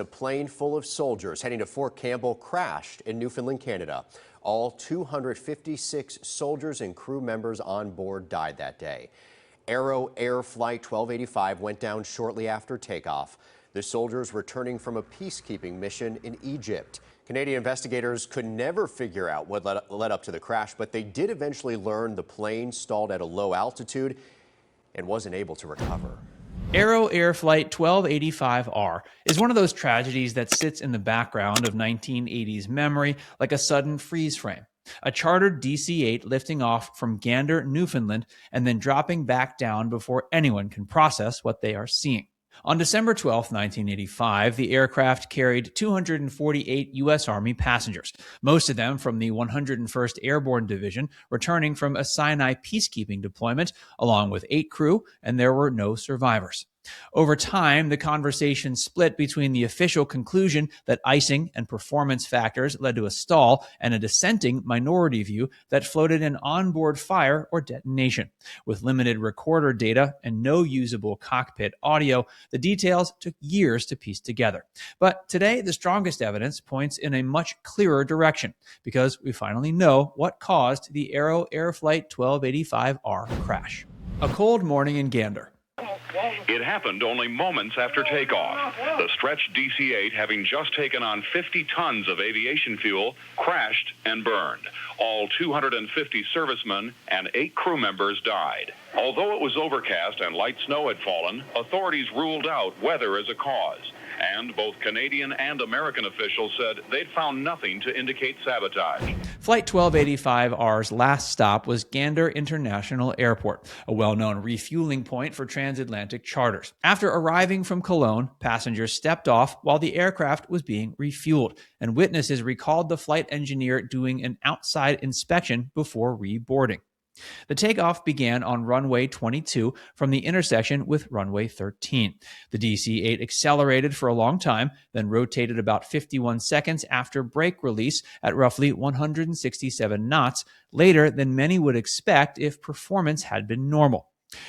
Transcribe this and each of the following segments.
A plane full of soldiers heading to Fort Campbell crashed in Newfoundland, Canada. All 256 soldiers and crew members on board died that day. Aero Air Flight 1285 went down shortly after takeoff. The soldiers returning from a peacekeeping mission in Egypt. Canadian investigators could never figure out what led up to the crash, but they did eventually learn the plane stalled at a low altitude and wasn't able to recover. Aero Air Flight 1285R is one of those tragedies that sits in the background of 1980s memory like a sudden freeze frame. A chartered DC-8 lifting off from Gander, Newfoundland, and then dropping back down before anyone can process what they are seeing. On December 12, 1985, the aircraft carried 248 U.S. Army passengers, most of them from the 101st Airborne Division, returning from a Sinai peacekeeping deployment, along with 8 crew, and there were no survivors. Over time, the conversation split between the official conclusion that icing and performance factors led to a stall and a dissenting minority view that floated an onboard fire or detonation. With limited recorder data and no usable cockpit audio, the details took years to piece together. But today, the strongest evidence points in a much clearer direction because we finally know what caused the Aero Air Flight 1285R crash. A cold morning in Gander. It happened only moments after takeoff. The stretched DC-8, having just taken on 50 tons of aviation fuel, crashed and burned. All 250 servicemen and 8 crew members died. Although it was overcast and light snow had fallen, authorities ruled out weather as a cause. And both Canadian and American officials said they'd found nothing to indicate sabotage. Flight 1285R's last stop was Gander International Airport, a well-known refueling point for transatlantic charters. After arriving from Cologne, passengers stepped off while the aircraft was being refueled, and witnesses recalled the flight engineer doing an outside inspection before reboarding. The takeoff began on runway 22 from the intersection with runway 13. The DC-8 accelerated for a long time, then rotated about 51 seconds after brake release at roughly 167 knots, later than many would expect if performance had been normal.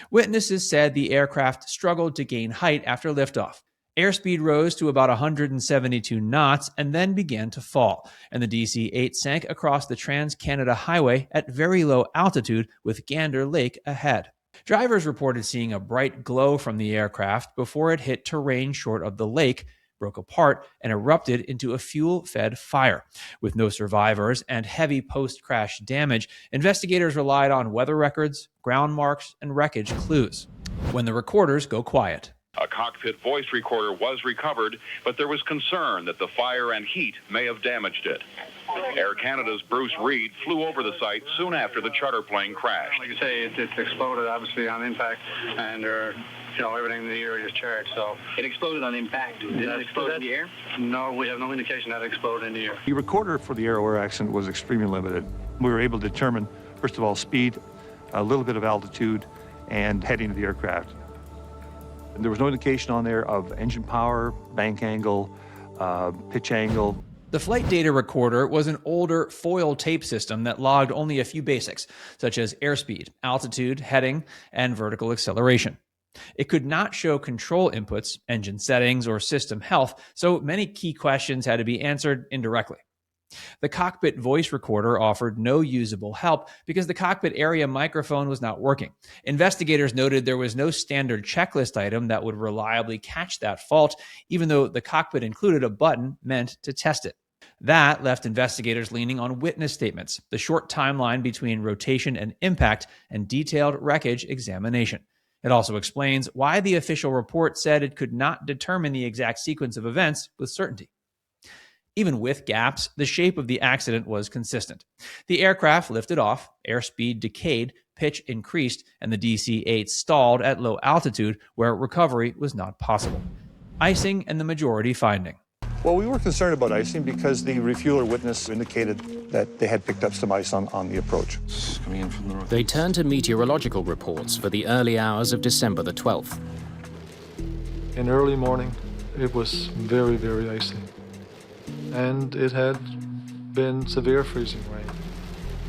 Witnesses said the aircraft struggled to gain height after liftoff. Airspeed rose to about 172 knots and then began to fall, and the DC-8 sank across the Trans-Canada Highway at very low altitude with Gander Lake ahead. Drivers reported seeing a bright glow from the aircraft before it hit terrain short of the lake, broke apart, and erupted into a fuel-fed fire. With no survivors and heavy post-crash damage, investigators relied on weather records, ground marks, and wreckage clues. When the recorders go quiet. A cockpit voice recorder was recovered, but there was concern that the fire and heat may have damaged it. Air Canada's Bruce Reid flew over the site soon after the charter plane crashed. Like you say, it exploded obviously on impact, and everything in the area is charged. So it exploded on impact. Did it explode in the air? No, we have no indication that it exploded in the air. The recorder for the Aero Air accident was extremely limited. We were able to determine, first of all, speed, a little bit of altitude, and heading of the aircraft. There was no indication on there of engine power, bank angle, pitch angle. The flight data recorder was an older foil tape system that logged only a few basics, such as airspeed, altitude, heading, and vertical acceleration. It could not show control inputs, engine settings, or system health, so many key questions had to be answered indirectly. The cockpit voice recorder offered no usable help because the cockpit area microphone was not working. Investigators noted there was no standard checklist item that would reliably catch that fault, even though the cockpit included a button meant to test it. That left investigators leaning on witness statements, the short timeline between rotation and impact, and detailed wreckage examination. It also explains why the official report said it could not determine the exact sequence of events with certainty. Even with gaps, the shape of the accident was consistent. The aircraft lifted off, airspeed decayed, pitch increased, and the DC-8 stalled at low altitude where recovery was not possible. Icing and the majority finding. Well, we were concerned about icing because the refueler witness indicated that they had picked up some ice on the approach. Coming in from the north. They turned to meteorological reports for the early hours of December the 12th. In early morning, it was very, very icy. And it had been severe freezing rain.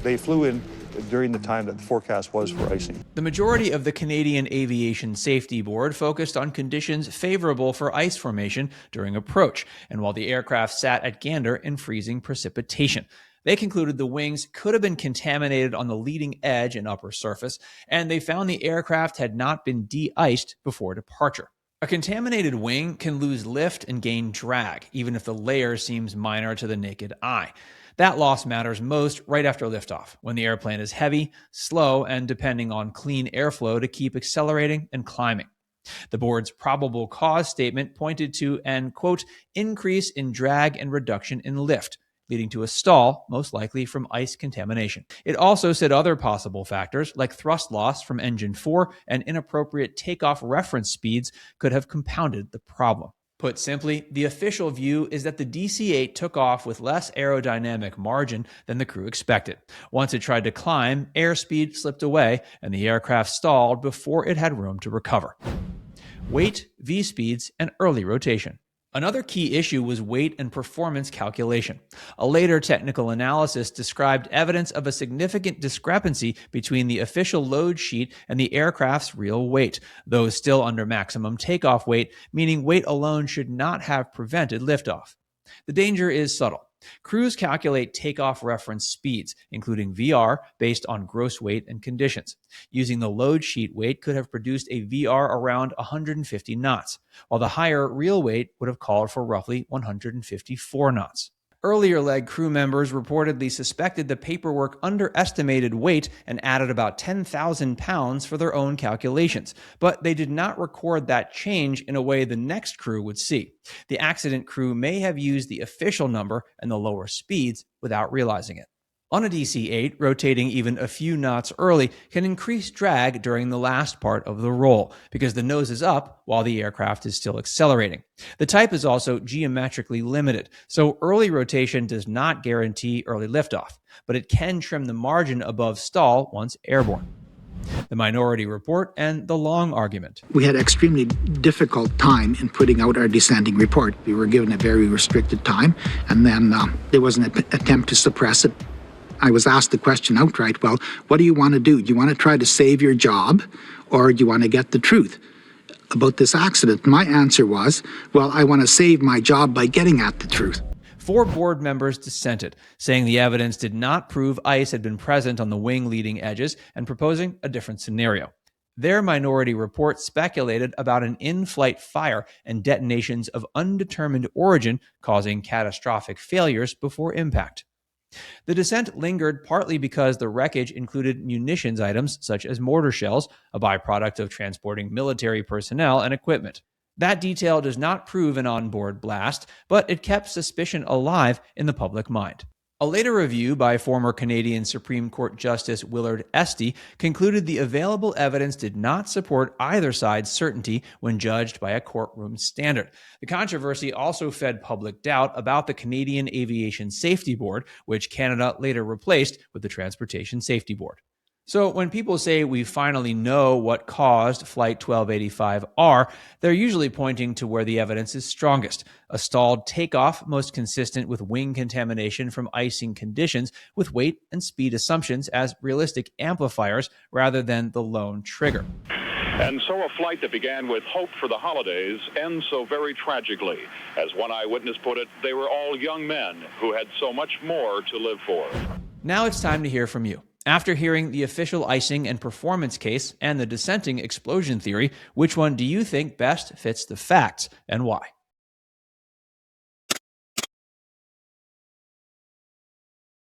They flew in during the time that the forecast was for icing. The majority of the Canadian Aviation Safety Board focused on conditions favorable for ice formation during approach, and while the aircraft sat at Gander in freezing precipitation. They concluded the wings could have been contaminated on the leading edge and upper surface, and they found the aircraft had not been de-iced before departure. A contaminated wing can lose lift and gain drag, even if the layer seems minor to the naked eye. That loss matters most right after liftoff, when the airplane is heavy, slow, and depending on clean airflow to keep accelerating and climbing. The board's probable cause statement pointed to an, quote, increase in drag and reduction in lift, leading to a stall, most likely from ice contamination. It also said other possible factors, like thrust loss from engine 4 and inappropriate takeoff reference speeds, could have compounded the problem. Put simply, the official view is that the DC-8 took off with less aerodynamic margin than the crew expected. Once it tried to climb, airspeed slipped away, and the aircraft stalled before it had room to recover. Weight, V-speeds, and early rotation. Another key issue was weight and performance calculation. A later technical analysis described evidence of a significant discrepancy between the official load sheet and the aircraft's real weight, though still under maximum takeoff weight, meaning weight alone should not have prevented liftoff. The danger is subtle. Crews calculate takeoff reference speeds, including VR, based on gross weight and conditions. Using the load sheet weight could have produced a VR around 150 knots, while the higher real weight would have called for roughly 154 knots. Earlier leg crew members reportedly suspected the paperwork underestimated weight and added about 10,000 pounds for their own calculations, but they did not record that change in a way the next crew would see. The accident crew may have used the official number and the lower speeds without realizing it. On a DC-8, rotating even a few knots early can increase drag during the last part of the roll because the nose is up while the aircraft is still accelerating. The type is also geometrically limited, so early rotation does not guarantee early liftoff, but it can trim the margin above stall once airborne. The Minority Report and the long argument. We had extremely difficult time in putting out our dissenting report. We were given a very restricted time, and then there was an attempt to suppress it. I was asked the question outright, well, what do you want to do? Do you want to try to save your job, or do you want to get the truth about this accident? My answer was, well, I want to save my job by getting at the truth. 4 board members dissented, saying the evidence did not prove ice had been present on the wing leading edges and proposing a different scenario. Their Minority Report speculated about an in-flight fire and detonations of undetermined origin causing catastrophic failures before impact. The dissent lingered partly because the wreckage included munitions items such as mortar shells, a byproduct of transporting military personnel and equipment. That detail does not prove an onboard blast, but it kept suspicion alive in the public mind. A later review by former Canadian Supreme Court Justice Willard Esty concluded the available evidence did not support either side's certainty when judged by a courtroom standard. The controversy also fed public doubt about the Canadian Aviation Safety Board, which Canada later replaced with the Transportation Safety Board. So when people say we finally know what caused Flight 1285R, they're usually pointing to where the evidence is strongest. A stalled takeoff, most consistent with wing contamination from icing conditions, with weight and speed assumptions as realistic amplifiers rather than the lone trigger. And so a flight that began with hope for the holidays ends so very tragically. As one eyewitness put it, they were all young men who had so much more to live for. Now it's time to hear from you. After hearing the official icing and performance case and the dissenting explosion theory, which one do you think best fits the facts and why?